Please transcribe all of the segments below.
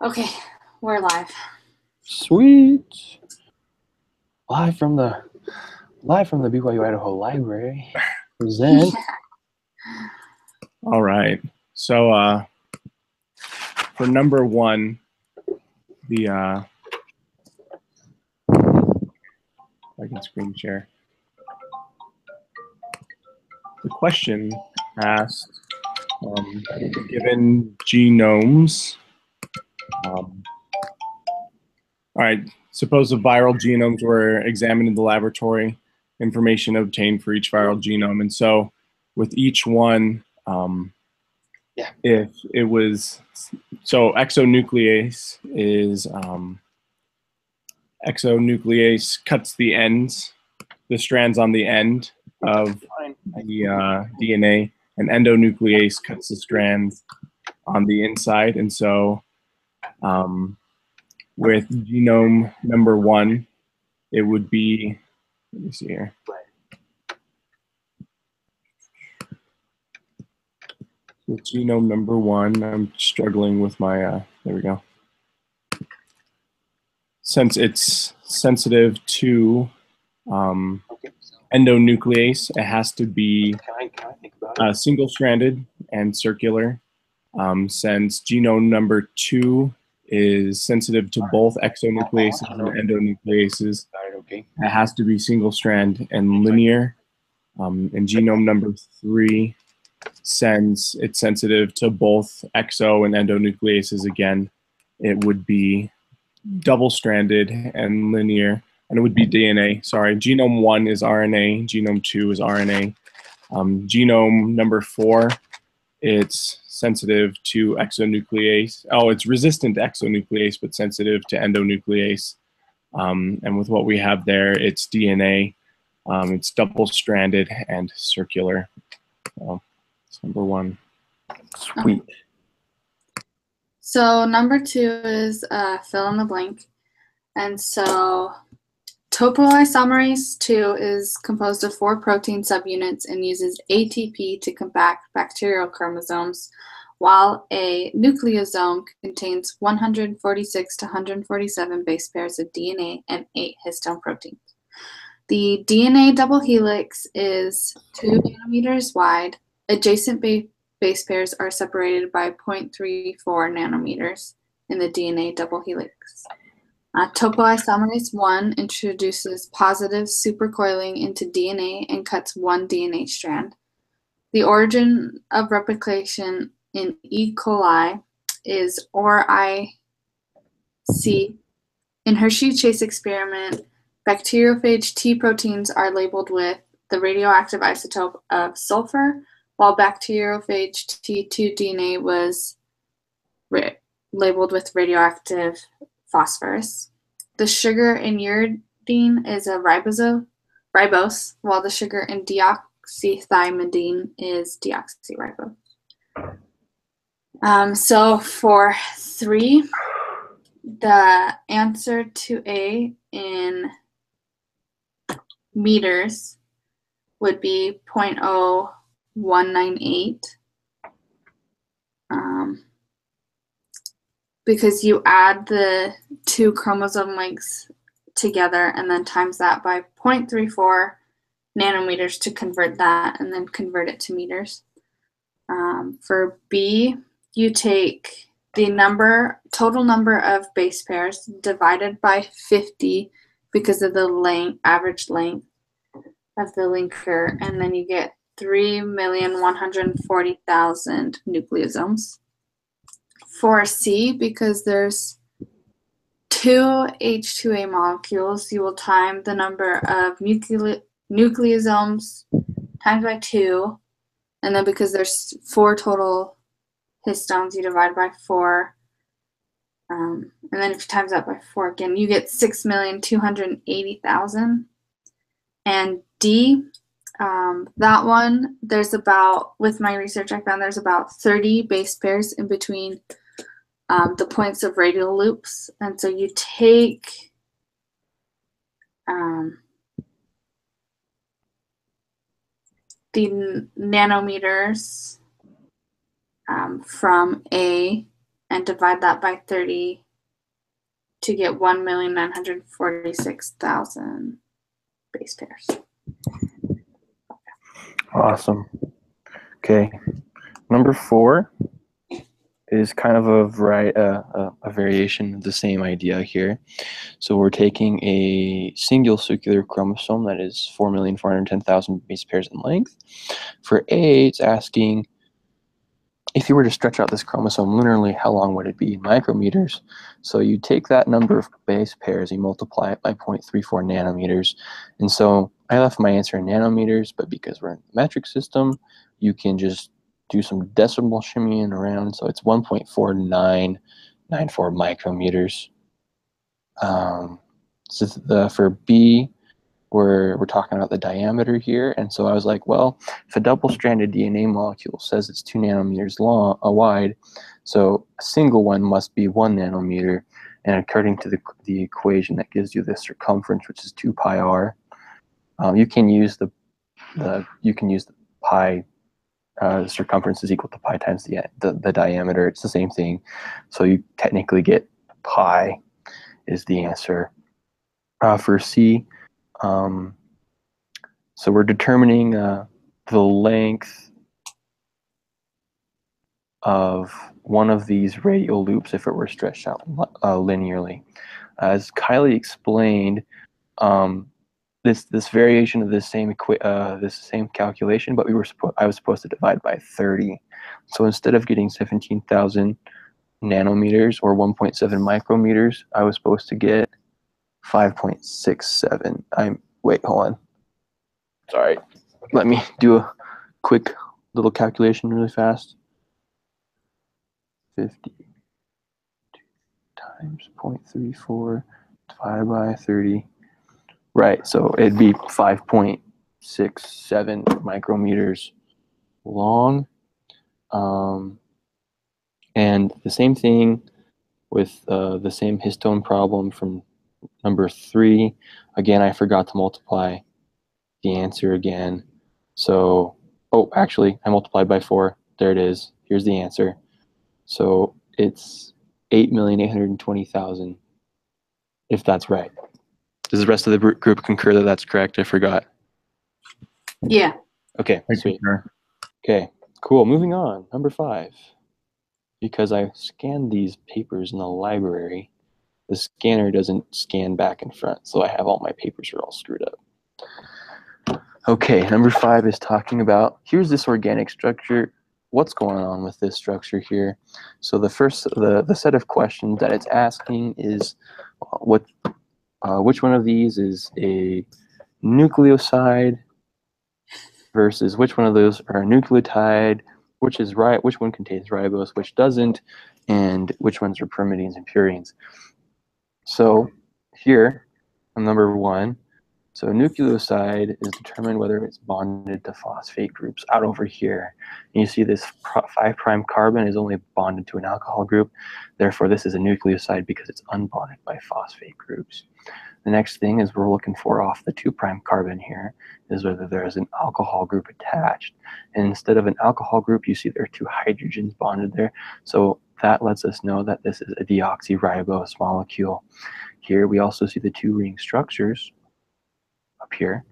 Okay, we're live. Sweet. Live from the BYU Idaho Library. Present. All right. So for number one, I can screen share. The question asked, given genomes, all right, suppose the viral genomes were examined in the laboratory, information obtained for each viral genome. And so with each one, if it was, so exonuclease is, exonuclease cuts the ends, the strands on the end of the DNA, and endonuclease cuts the strands on the inside. And so with genome number one, it would be, let me see here. With genome number one, I'm struggling with my, there we go. Since it's sensitive to endonuclease, it has to be single-stranded and circular. Since genome number two is sensitive to both exonucleases and endonucleases, it has to be single-strand and linear. And genome number three, since it's sensitive to both exo and endonucleases, again, it would be double-stranded and linear, and it would be DNA. Sorry, genome one is RNA, genome two is RNA. Genome number four, it's sensitive to exonuclease. Oh, it's resistant to exonuclease, but sensitive to endonuclease. And with what we have there, it's DNA. It's double-stranded and circular. So it's number one. Sweet. So number two is fill in the blank. And so topoisomerase 2 is composed of 4 protein subunits and uses ATP to compact bacterial chromosomes, while a nucleosome contains 146 to 147 base pairs of DNA and 8 histone proteins. The DNA double helix is 2 nanometers wide. Adjacent base pairs are separated by 0.34 nanometers in the DNA double helix. Topoisomerase 1 introduces positive supercoiling into DNA and cuts one DNA strand. The origin of replication in E. coli is ORIC. In Hershey-Chase experiment, bacteriophage T proteins are labeled with the radioactive isotope of sulfur, while bacteriophage T2 DNA was labeled with radioactive phosphorus. The sugar in uridine is a ribose, while the sugar in deoxythymidine is deoxyribose. So for 3, the answer to A in meters would be 0.0198. Because you add the 2 chromosome lengths together and then times that by 0.34 nanometers to convert that and then convert it to meters. For B, you take the total number of base pairs divided by 50 because of the average length of the linker, and then you get 3,140,000 nucleosomes. For C, because there's 2 H2A molecules, you will time the number of nucleosomes times by 2, and then because there's 4 total histones, you divide by 4, and then if you times that by 4 again, you get 6,280,000. And D, that one, with my research I found there's about 30 base pairs in between the points of radial loops, and so you take the nanometers from A and divide that by 30 to get 1,946,000 base pairs. Awesome. Okay. Number 4 is kind of a variation of the same idea here. So we're taking a single circular chromosome that is 4,410,000 base pairs in length. For A, it's asking, if you were to stretch out this chromosome linearly, how long would it be in micrometers? So you take that number of base pairs, you multiply it by 0.34 nanometers. And so I left my answer in nanometers, but because we're in the metric system, you can just do some decimal shimmying around. So it's 1.4994 micrometers. For B, we're talking about the diameter here, and so I was like, well, if a double-stranded DNA molecule says it's 2 nanometers long, wide, so a single one must be 1 nanometer, and according to the equation that gives you the circumference, which is 2 pi r, you can use the pi. The circumference is equal to pi times the diameter. It's the same thing, so you technically get pi is the answer. For C, so we're determining the length of one of these radial loops if it were stretched out linearly. As Kylie explained, this variation of this same calculation, but I was supposed to divide by 30. So instead of getting 17,000 nanometers or 1.7 micrometers, I was supposed to get 5.67. Wait, hold on. Sorry. Let me do a quick little calculation really fast. 50 times 0.34 divided by 30. Right, so it'd be 5.67 micrometers long. And the same thing with the same histone problem from number 3. Again, I forgot to multiply the answer again. So, actually, I multiplied by 4. There it is. Here's the answer. So it's 8,820,000, if that's right. Does the rest of the group concur that that's correct? I forgot. Yeah. Okay, sweet. Okay, cool. Moving on. Number 5. Because I scanned these papers in the library, the scanner doesn't scan back and front, so I have all my papers are all screwed up. Okay, number 5 is talking about, here's this organic structure. What's going on with this structure here? So the set of questions that it's asking is which one of these is a nucleoside versus which one of those are a nucleotide, which one contains ribose, which doesn't, and which ones are pyrimidines and purines. So here on number 1, so a nucleoside is determined whether it's bonded to phosphate groups out over here. And you see this 5' carbon is only bonded to an alcohol group. Therefore, this is a nucleoside because it's unbonded by phosphate groups. The next thing is we're looking for off the 2' carbon here is whether there is an alcohol group attached. And instead of an alcohol group, you see there are 2 hydrogens bonded there. So that lets us know that this is a deoxyribose molecule. Here we also see the 2 ring structures up here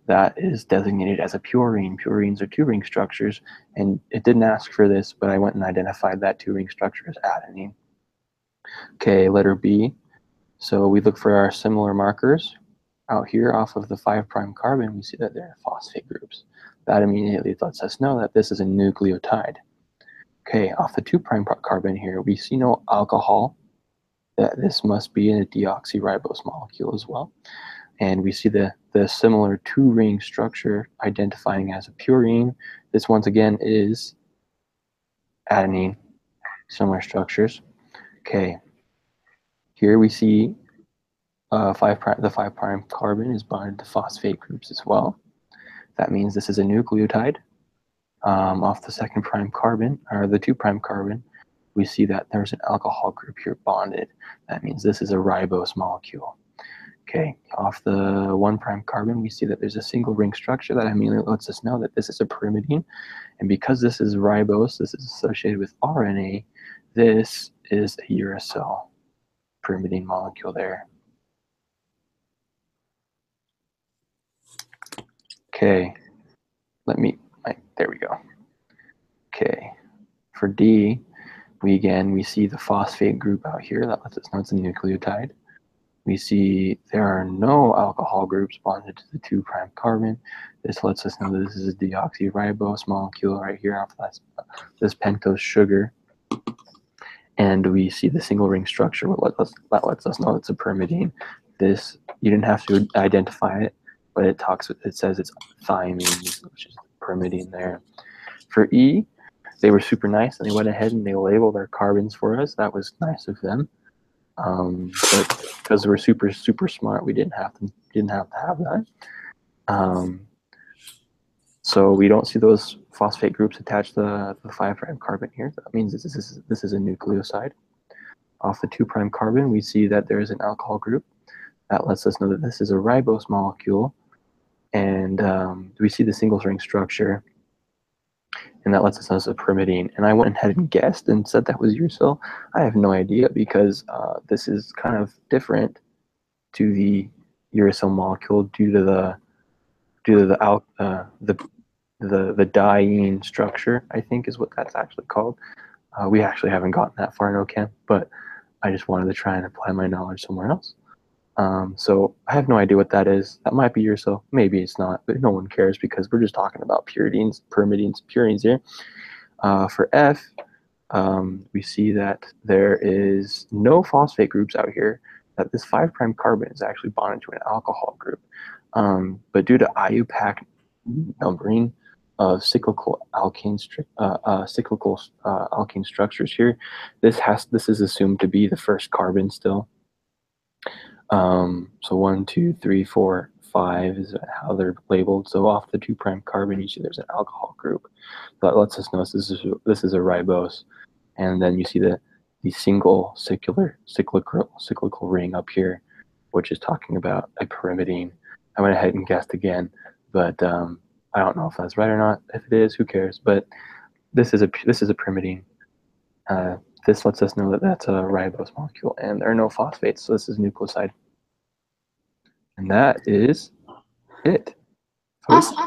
that is designated as a purine. Purines are 2 ring structures, and it didn't ask for this, but I went and identified that 2 ring structure as adenine. Okay, letter B. So we look for our similar markers. Out here off of the 5' carbon, we see that there are phosphate groups. That immediately lets us know that this is a nucleotide. Okay, off the 2' carbon here, we see no alcohol. That this must be a deoxyribose molecule as well. And we see the similar 2 ring structure identifying as a purine. This once again is adenine, similar structures. Okay, here we see the 5' carbon is bonded to phosphate groups as well. That means this is a nucleotide. Off the 2' carbon, or the 2' carbon, we see that there's an alcohol group here bonded. That means this is a ribose molecule. Okay, off the 1' carbon, we see that there's a single ring structure that immediately lets us know that this is a pyrimidine. And because this is ribose, this is associated with RNA, this is a uracil pyrimidine molecule there. Okay, there we go. Okay, for D, we see the phosphate group out here. That lets us know it's a nucleotide. We see there are no alcohol groups bonded to the 2' carbon. This lets us know that this is a deoxyribose molecule right here off this pentose sugar. And we see the single ring structure that lets us know it's a pyrimidine. This, you didn't have to identify it, but it says it's thiamine, which is pyrimidine there. For E, they were super nice and they went ahead and they labeled our carbons for us. That was nice of them. But because we're super smart, we didn't have to have that. So we don't see those phosphate groups attached to the 5' carbon here. That means this is a nucleoside. Off the 2' carbon, we see that there is an alcohol group. That lets us know that this is a ribose molecule. And we see the single ring structure. And that lets us know it's a pyrimidine. And I went ahead and guessed and said that was uracil. I have no idea because this is kind of different to the uracil molecule due to the diene structure, I think is what that's actually called. We actually haven't gotten that far in OChem, but I just wanted to try and apply my knowledge somewhere else. So I have no idea what that is. That might be uracil, maybe it's not, but no one cares because we're just talking about pyrimidines, purines here. For F, we see that there is no phosphate groups out here, that this 5' carbon is actually bonded to an alcohol group. But due to IUPAC numbering of cyclical alkane structures here, this is assumed to be the first carbon still. So 1, 2, 3, 4, 5 is how they're labeled. So off the 2' carbon, you see there's an alcohol group. So that lets us know this is a ribose. And then you see the single cyclical ring up here, which is talking about a pyrimidine. I went ahead and guessed again, but I don't know if that's right or not. If it is, who cares? But this is a pyrimidine. This lets us know that that's a ribose molecule, and there are no phosphates, so this is nucleoside. And that is it. Awesome.